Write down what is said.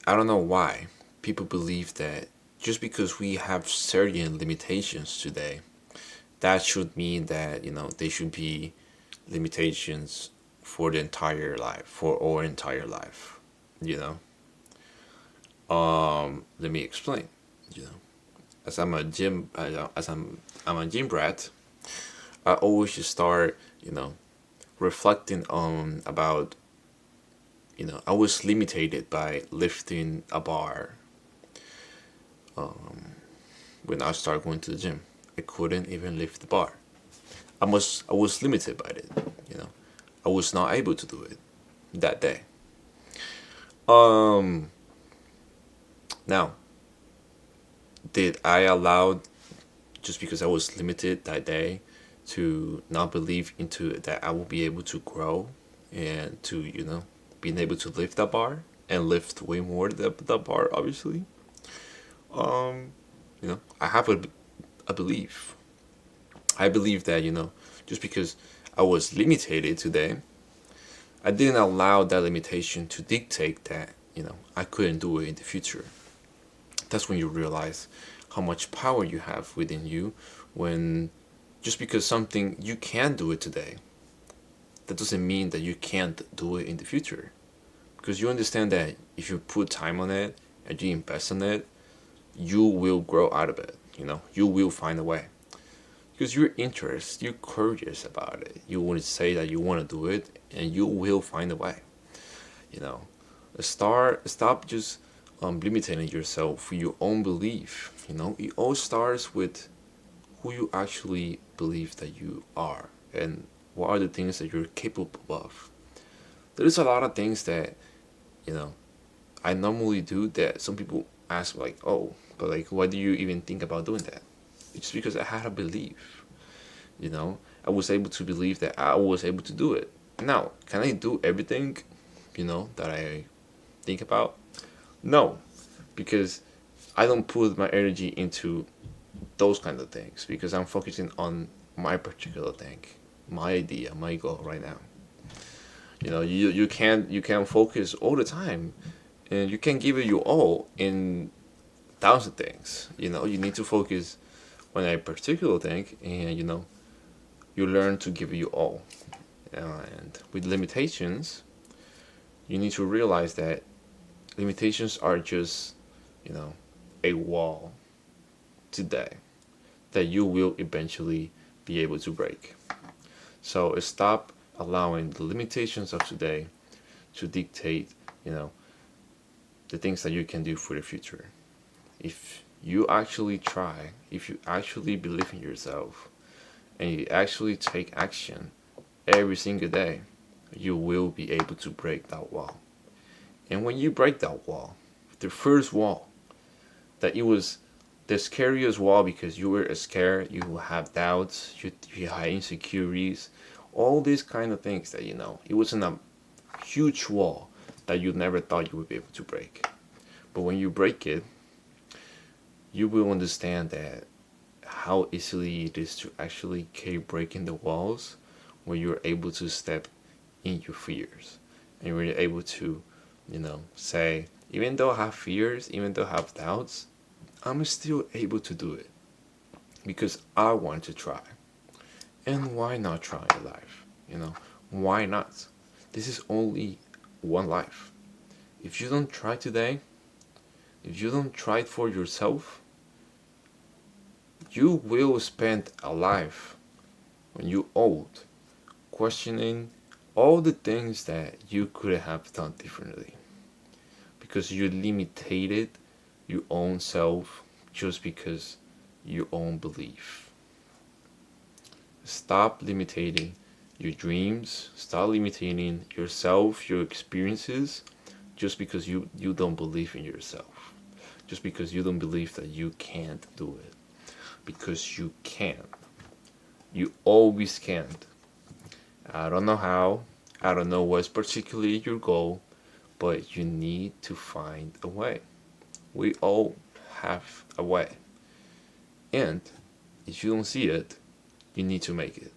I don't know why people believe that just because we have certain limitations today, that should mean that they should be limitations for the entire life, for our entire life. You know, let me explain. You know, as I'm a gym brat, I always just start reflecting on about I was limited by lifting a bar when I started going to the gym. I couldn't even lift the bar. I was limited by it. You know, I was not able to do it that day. Um, Now, did I allow just because I was limited that day to not believe into that I will be able to grow and to being able to lift that bar and lift way more than that bar obviously. I have a belief. I believe that just because I was limited today, I didn't allow that limitation to dictate that I couldn't do it in the future. That's when you realize how much power you have within you when just because something you can do it today, that doesn't mean that you can't do it in the future. Because you understand that if you put time on it and you invest in it, you will grow out of it. You will find a way. Because you're interested, you're curious about it. You want to say that you want to do it, and you will find a way. You know, stop just limiting yourself for your own belief. It all starts with who you actually believe that you are and what are the things that you're capable of. There's a lot of things that you know I normally do that some people ask like, oh, but like, why do you even think about doing that? It's because I had a belief. I was able to believe that I was able to do it. Now, can I do everything that I think about? No, because I don't put my energy into those kind of things because I'm focusing on my particular thing, my idea, my goal right now. You can't focus all the time, and you can't give it your all in thousand things. You need to focus on a particular thing, and you learn to give it your all. And with limitations, you need to realize that limitations are just you know a wall today that you will eventually be able to break. So stop allowing the limitations of today to dictate, you know, the things that you can do for the future. If you actually try, if you actually believe in yourself, and you actually take action every single day, you will be able to break that wall. And when you break that wall, the first wall, that it was the scariest wall because you were scared, you have doubts, you had insecurities, all these kind of things that it wasn't a huge wall that you never thought you would be able to break. But when you break it, you will understand that how easily it is to actually keep breaking the walls when you're able to step in your fears and you're able to, say, even though I have fears, even though I have doubts, I'm still able to do it because I want to try. And why not try a life? Why not? This is only one life. If you don't try today, if you don't try it for yourself, you will spend a life when you're old questioning all the things that you could have done differently because you limited your own self just because your own belief. Stop limiting your dreams, stop limiting yourself, your experiences, just because you don't believe in yourself. Just because you don't believe that you can't do it. Because you can. You always can. I don't know how, I don't know what's particularly your goal, but you need to find a way. We all have a way. And if you don't see it, you need to make it.